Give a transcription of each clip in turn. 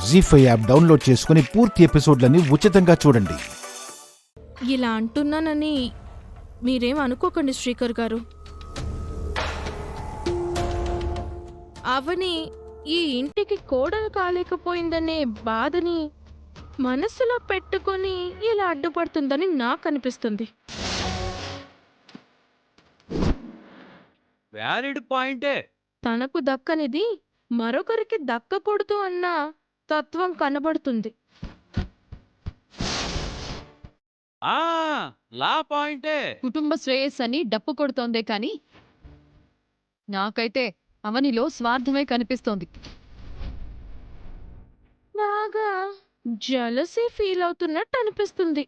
జీ5 app download చేసుకుని పూర్తి ఎపిసోడ్లని ఉచితంగా చూడండి. ఇలా అంటున్నానని మీరేం అనుకోకండి శ్రీకర్ గారు. అవని ఈ ఇంటికి కోడలు కాలేకపోయిందనే బాధని మనసులో పెట్టుకొని ఇలా అడ్డుపడుతుందని నాకు అనిపిస్తుంది. వ్యాలిడ్ పాయింటే. తనకు దక్కనిది మరొకరికి దక్కకూడదు అన్న తత్వం కనబడుతుంది. ఆ లా పాయింటే. కుటుంబ శ్రేయస్సని డప్పు కొడుతోందే కాని నాకైతే అవనిలో స్వార్థమే కనిపిస్తోంది. బాగా జలసీ ఫీల్ అవుతున్నట్టు అనిపిస్తుంది.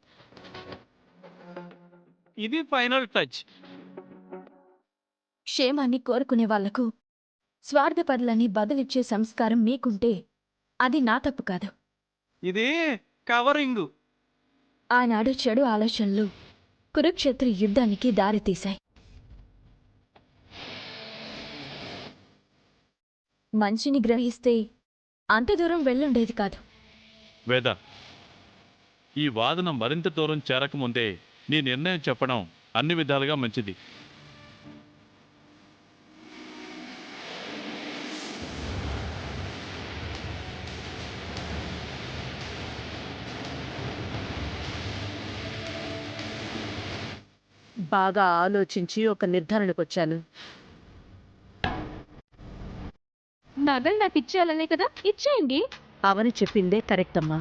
ఇది ఫైనల్ టచ్. క్షేమాన్ని కోరుకునే వాళ్లకు స్వార్థపరులని బదులిచ్చే సంస్కారం మీకుంటే అది నా తప్పు కాదు. ఇది కవరింగు. ఆనాడు చెడు ఆలోచనలు కురుక్షేత్ర యుద్ధానికి దారితీశాయి. మంచిని గ్రహిస్తే అంత దూరం వెళ్ళుండేది కాదు. వేద, ఈ వాదన మరింత దూరం చేరకముందే నీ నిర్ణయం చెప్పడం అన్ని విధాలుగా మంచిది. బాగా ఆలోచించి ఒక నిర్ధారణకు వచ్చాను. నగలు నాకు ఇచ్చేయాలనే కదా, ఇచ్చేయండి. అవని చెప్పిందే కరెక్ట్ అమ్మా.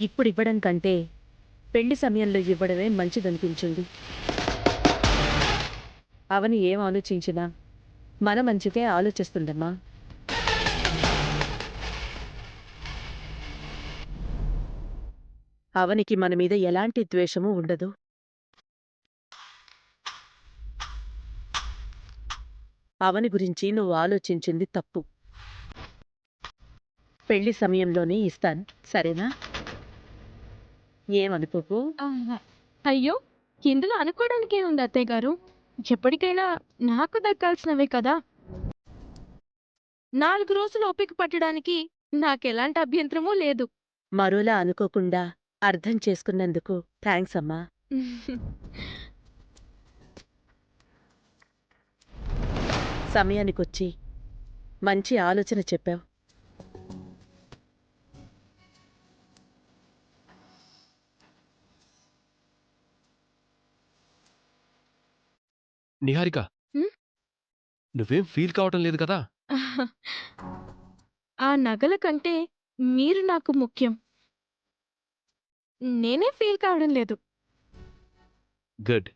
ఇప్పుడు ఇవ్వడం కంటే పెళ్లి సమయంలో ఇవ్వడమే మంచిదనిపించింది. అవని ఏం ఆలోచించినా మన మంచికే ఆలోచిస్తుందమ్మా. అవనికి మన మీద ఎలాంటి ద్వేషము ఉండదు. అవని గురించి నువ్వు ఆలోచించింది తప్పు. పెళ్లి సమయంలోనే ఇస్తాను, సరేనా? ఏమనుకోకు. అయ్యో, ఇందులో అనుకోవడానికి ఏముంది అత్తయ్య గారు? ఎప్పటికైనా నాకు దక్కాల్సినవే కదా. 4 రోజులు ఓపిక పట్టడానికి నాకెలాంటి అభ్యంతరమూ లేదు. మరోలా అనుకోకుండా అర్థం చేసుకున్నందుకు థ్యాంక్స్ అమ్మా. సమయానికొచ్చి మంచి ఆలోచన చెప్పావు. నిహారిక, నువ్వేం ఫీల్ కావటం లేదు కదా? ఆ నగల కంటే మీరు నాకు ముఖ్యం. నేనే ఫీల్ కావడం లేదు. గుడ్.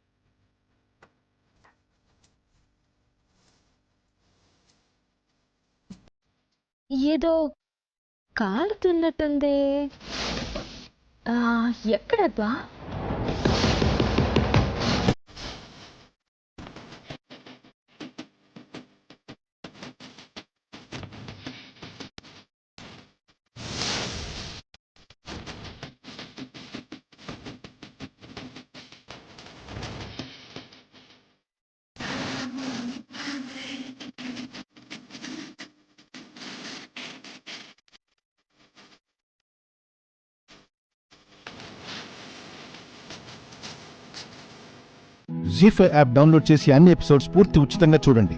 ఏదో కాలుతున్నట్టుందే. ఎక్కడబ్బా? జీ5 యాప్ డౌన్లోడ్ చేసి అన్ని ఎపిసోడ్స్ పూర్తి ఉచితంగా చూడండి.